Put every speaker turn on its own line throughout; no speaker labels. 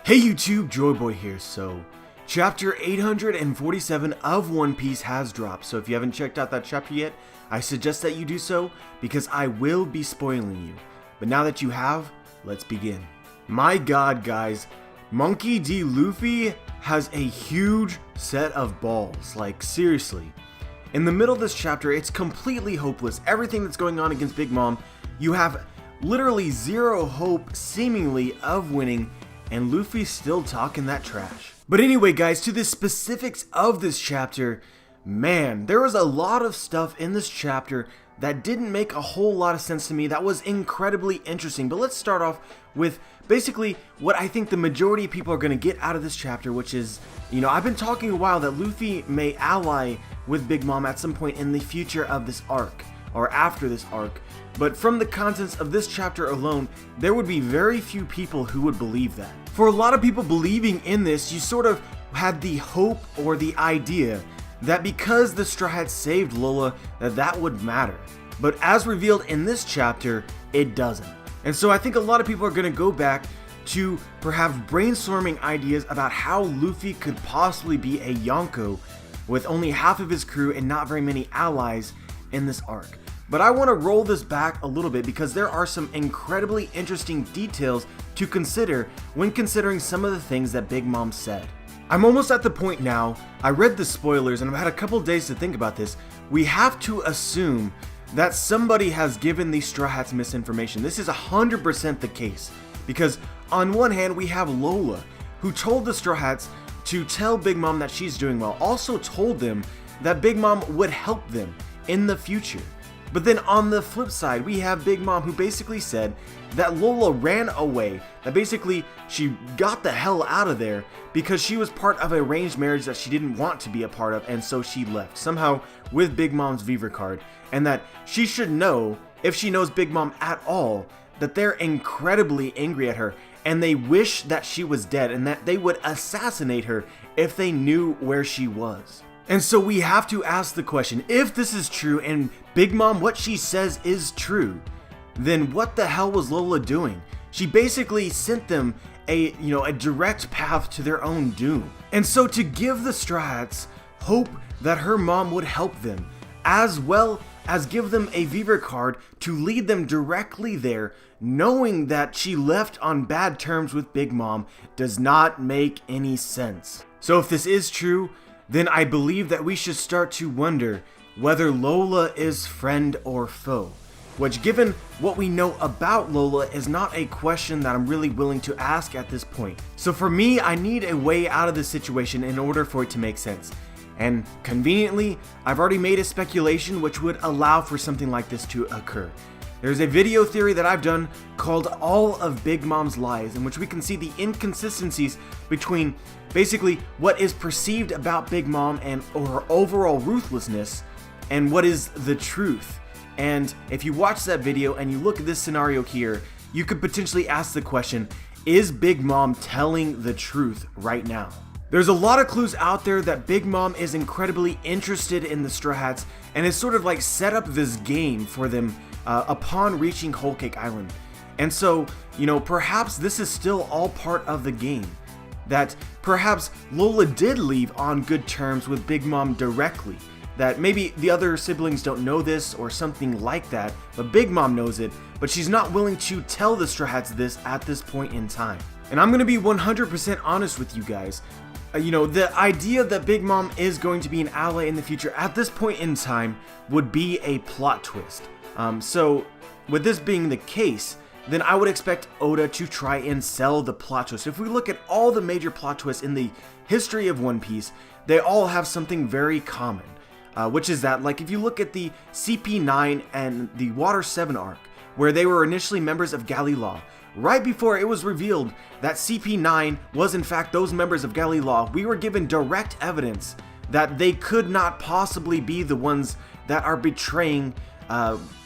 Hey YouTube, Joyboy here. So, chapter 847 of One Piece has dropped. So if you haven't checked out that chapter yet, I suggest that you do so because I will be spoiling you. But now that you have, let's begin. My god guys, Monkey D. Luffy has a huge set of balls, like seriously. In the middle of this chapter, it's completely hopeless. Everything that's going on against Big Mom, you have literally zero hope seemingly of winning, and Luffy's still talking that trash. But anyway guys, to the specifics of this chapter, man, there was a lot of stuff in this chapter that didn't make a whole lot of sense to me that was incredibly interesting. But let's start off with basically what I think the majority of people are going to get out of this chapter, which is, I've been talking a while that Luffy may ally with Big Mom at some point in the future of this arc, or after this arc. But from the contents of this chapter alone, there would be very few people who would believe that. For a lot of people believing in this, you sort of had the hope or the idea that because the Straw Hats saved Lola, that would matter. But as revealed in this chapter, it doesn't. And so I think a lot of people are going to go back to perhaps brainstorming ideas about how Luffy could possibly be a Yonko with only half of his crew and not very many allies in this arc. But I want to roll this back a little bit because there are some incredibly interesting details to consider when considering some of the things that Big Mom said. I'm almost at the point now, I read the spoilers and I've had a couple days to think about this. We have to assume that somebody has given these Straw Hats misinformation. This is 100% the case, because on one hand we have Lola, who told the Straw Hats to tell Big Mom that she's doing well, also told them that Big Mom would help them in the future. But then on the flip side, we have Big Mom, who basically said that Lola ran away, that basically she got the hell out of there because she was part of an arranged marriage that she didn't want to be a part of, and so she left, somehow with Big Mom's Viva card, and that she should know, if she knows Big Mom at all, that they're incredibly angry at her, and they wish that she was dead, and that they would assassinate her if they knew where she was. And so we have to ask the question, if this is true and Big Mom, what she says is true, then what the hell was Lola doing? She basically sent them a direct path to their own doom. And so to give the Straw Hats hope that her mom would help them, as well as give them a Viva card to lead them directly there, knowing that she left on bad terms with Big Mom, does not make any sense. So if this is true, then I believe that we should start to wonder whether Lola is friend or foe. Which, given what we know about Lola, is not a question that I'm really willing to ask at this point. So for me, I need a way out of this situation in order for it to make sense. And conveniently, I've already made a speculation which would allow for something like this to occur. There's a video theory that I've done called All of Big Mom's Lies, in which we can see the inconsistencies between basically what is perceived about Big Mom and her overall ruthlessness and what is the truth. And if you watch that video and you look at this scenario here, you could potentially ask the question, is Big Mom telling the truth right now? There's a lot of clues out there that Big Mom is incredibly interested in the Straw Hats and has sort of like set up this game for them upon reaching Whole Cake Island. And so, perhaps this is still all part of the game. That perhaps Lola did leave on good terms with Big Mom directly. That maybe the other siblings don't know this or something like that, but Big Mom knows it, but she's not willing to tell the Straw Hats this at this point in time. And I'm going to be 100% honest with you guys. The idea that Big Mom is going to be an ally in the future at this point in time would be a plot twist. So with this being the case, then I would expect Oda to try and sell the plot twist. If we look at all the major plot twists in the history of One Piece, they all have something very common, which is that, like, if you look at the CP9 and the Water 7 arc, where they were initially members of Galley Law, right before it was revealed that CP9 was in fact those members of Galley Law, we were given direct evidence that they could not possibly be the ones that are betraying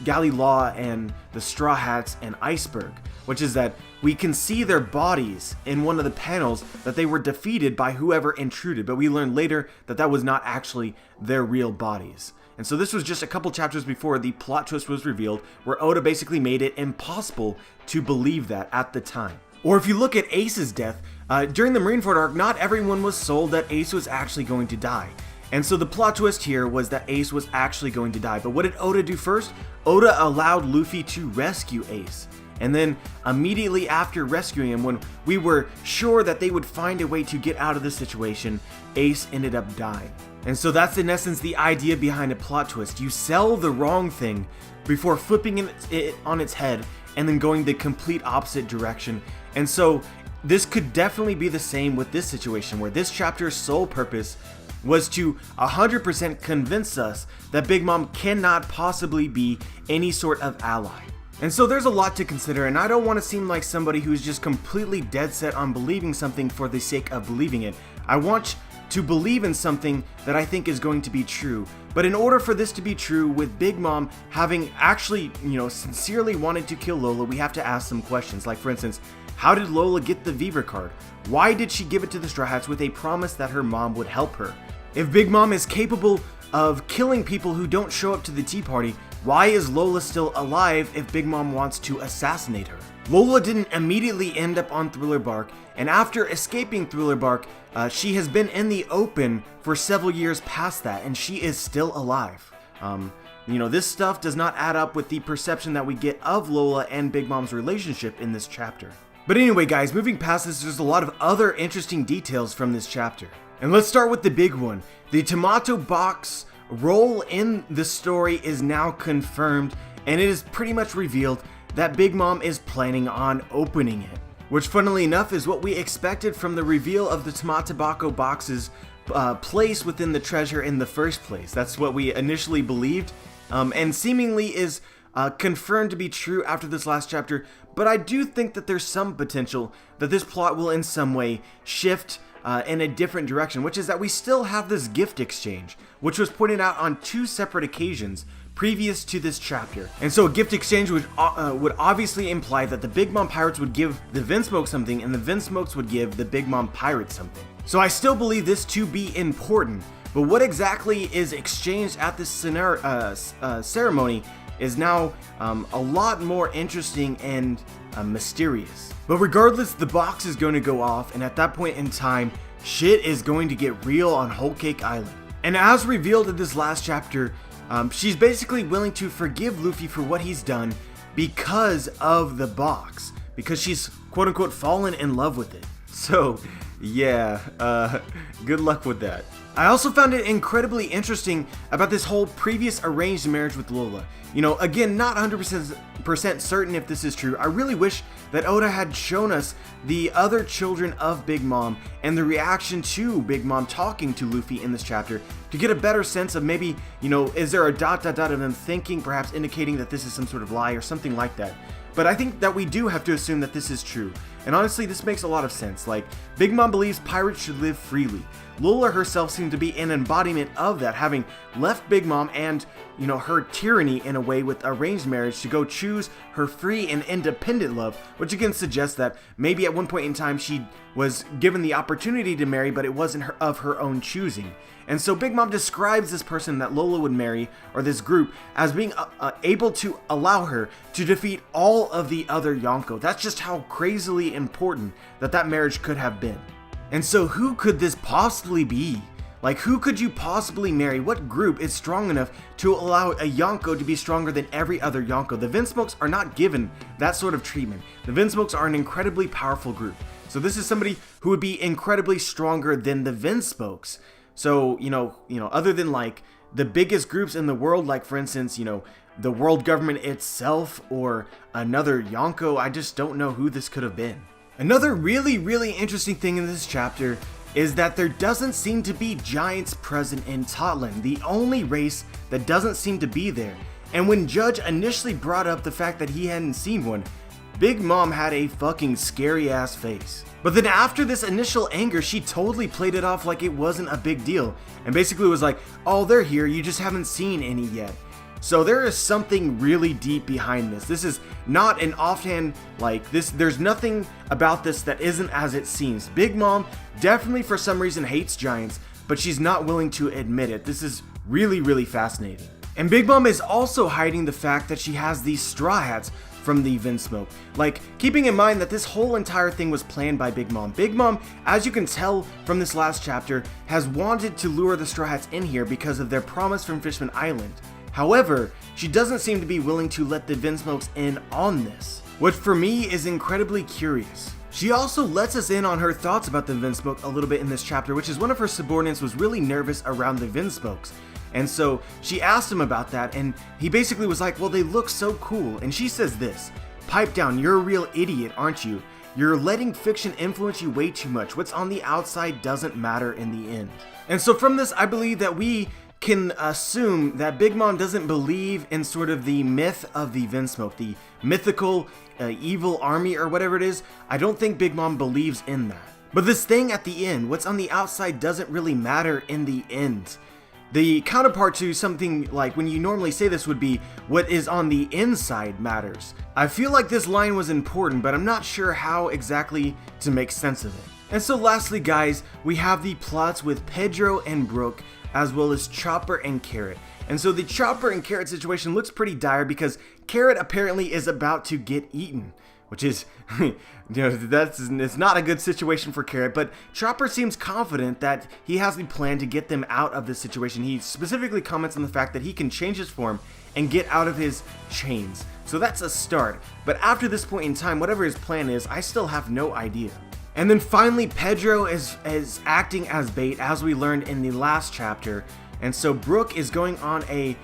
Galley Law and the Straw Hats and Iceberg, which is that we can see their bodies in one of the panels that they were defeated by whoever intruded, but we learned later that that was not actually their real bodies. And so this was just a couple chapters before the plot twist was revealed, where Oda basically made it impossible to believe that at the time. Or if you look at Ace's death, during the Marineford arc, not everyone was sold that Ace was actually going to die. And so the plot twist here was that Ace was actually going to die. But what did Oda do first? Oda allowed Luffy to rescue Ace. And then immediately after rescuing him, when we were sure that they would find a way to get out of the situation, Ace ended up dying. And so that's in essence the idea behind a plot twist. You sell the wrong thing before flipping it on its head and then going the complete opposite direction. And so this could definitely be the same with this situation, where this chapter's sole purpose was to 100% convince us that Big Mom cannot possibly be any sort of ally. And so there's a lot to consider, and I don't want to seem like somebody who's just completely dead set on believing something for the sake of believing it. I want to believe in something that I think is going to be true. But in order for this to be true, with Big Mom having actually, sincerely wanted to kill Lola, we have to ask some questions. Like, for instance, how did Lola get the Viver card? Why did she give it to the Straw Hats with a promise that her mom would help her? If Big Mom is capable of killing people who don't show up to the tea party, why is Lola still alive if Big Mom wants to assassinate her? Lola didn't immediately end up on Thriller Bark, and after escaping Thriller Bark, she has been in the open for several years past that, and she is still alive. This stuff does not add up with the perception that we get of Lola and Big Mom's relationship in this chapter. But anyway, guys, moving past this, there's a lot of other interesting details from this chapter. And let's start with the big one. The tomato box role in the story is now confirmed, and it is pretty much revealed that Big Mom is planning on opening it. Which, funnily enough, is what we expected from the reveal of the Tomatabako box's place within the treasure in the first place. That's what we initially believed, and seemingly is confirmed to be true after this last chapter. But I do think that there's some potential that this plot will in some way shift in a different direction, which is that we still have this gift exchange, which was pointed out on 2 separate occasions previous to this chapter. And so a gift exchange would obviously imply that the Big Mom Pirates would give the Vinsmoke something, and the Vinsmokes would give the Big Mom Pirates something. So I still believe this to be important, but what exactly is exchanged at this ceremony is now a lot more interesting and mysterious. But regardless, the box is going to go off, and at that point in time, shit is going to get real on Whole Cake Island. And as revealed in this last chapter, she's basically willing to forgive Luffy for what he's done because of the box, because she's quote-unquote fallen in love with it. So yeah, good luck with that. I also found it incredibly interesting about this whole previous arranged marriage with Lola. Again, not 100% certain if this is true. I really wish that Oda had shown us the other children of Big Mom and the reaction to Big Mom talking to Luffy in this chapter to get a better sense of maybe, is there a ... of them thinking, perhaps indicating that this is some sort of lie or something like that. But I think that we do have to assume that this is true. And honestly, this makes a lot of sense. Like, Big Mom believes pirates should live freely. Lola herself seemed to be an embodiment of that, having left Big Mom and, her tyranny in a way with arranged marriage to go choose her free and independent love, which again suggests that maybe at one point in time she was given the opportunity to marry, but it wasn't of her own choosing. And so Big Mom describes this person that Lola would marry, or this group, as being able to allow her to defeat all of the other Yonko. That's just how crazily important that marriage could have been. And so who could this possibly be? Like, who could you possibly marry? What group is strong enough to allow a Yonko to be stronger than every other Yonko? The Vinsmokes are not given that sort of treatment. The Vinsmokes are an incredibly powerful group. So this is somebody who would be incredibly stronger than the Vinsmokes. So, other than like the biggest groups in the world, like for instance, the world government itself or another Yonko, I just don't know who this could have been. Another really, really interesting thing in this chapter is that there doesn't seem to be giants present in Totland, the only race that doesn't seem to be there. And when Judge initially brought up the fact that he hadn't seen one, Big Mom had a fucking scary ass face. But then after this initial anger, she totally played it off like it wasn't a big deal, and basically was like, oh, they're here, you just haven't seen any yet. So there is something really deep behind this. This is not an offhand, like this, there's nothing about this that isn't as it seems. Big Mom definitely for some reason hates giants, but she's not willing to admit it. This is really, really fascinating. And Big Mom is also hiding the fact that she has these Straw Hats from the Vinsmoke. Like, keeping in mind that this whole entire thing was planned by Big Mom. Big Mom, as you can tell from this last chapter, has wanted to lure the Straw Hats in here because of their promise from Fishman Island. However, she doesn't seem to be willing to let the Vinsmokes in on this, which for me is incredibly curious. She also lets us in on her thoughts about the Vinsmoke a little bit in this chapter, which is one of her subordinates was really nervous around the Vinsmokes. And so she asked him about that, and he basically was like, well, they look so cool. And she says this, "Pipe down, you're a real idiot, aren't you? You're letting fiction influence you way too much. What's on the outside doesn't matter in the end." And so from this, I believe that we can assume that Big Mom doesn't believe in sort of the myth of the Vinsmoke, the mythical evil army or whatever it is. I don't think Big Mom believes in that. But this thing at the end, what's on the outside doesn't really matter in the end. The counterpart to something like when you normally say this would be, what is on the inside matters. I feel like this line was important, but I'm not sure how exactly to make sense of it. And so lastly, guys, we have the plots with Pedro and Brooke, as well as Chopper and Carrot. And so the Chopper and Carrot situation looks pretty dire because Carrot apparently is about to get eaten, which is, it's not a good situation for Carrot, but Chopper seems confident that he has a plan to get them out of this situation. He specifically comments on the fact that he can change his form and get out of his chains. So that's a start, but after this point in time, whatever his plan is, I still have no idea. And then finally, Pedro is acting as bait, as we learned in the last chapter, and so Brooke is going on a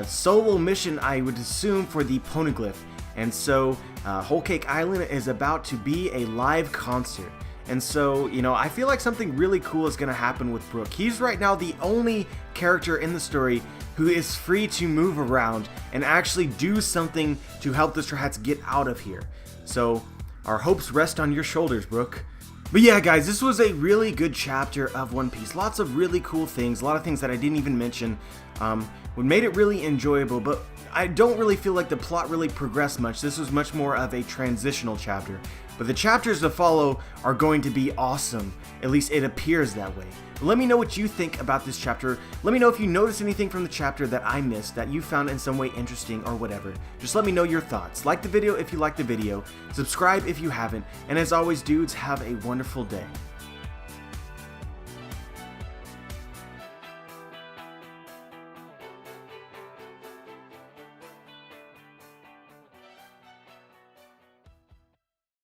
solo mission, I would assume, for the Poneglyph. And so Whole Cake Island is about to be a live concert. And so, I feel like something really cool is going to happen with Brooke. He's right now the only character in the story who is free to move around and actually do something to help the Straw Hats get out of here. So our hopes rest on your shoulders, Brooke. But yeah, guys, this was a really good chapter of One Piece. Lots of really cool things, a lot of things that I didn't even mention. What made it really enjoyable, but I don't really feel like the plot really progressed much. This was much more of a transitional chapter. But the chapters to follow are going to be awesome. At least it appears that way. Let me know what you think about this chapter. Let me know if you noticed anything from the chapter that I missed that you found in some way interesting or whatever. Just let me know your thoughts. Like the video if you liked the video. Subscribe if you haven't. And as always, dudes, have a wonderful day.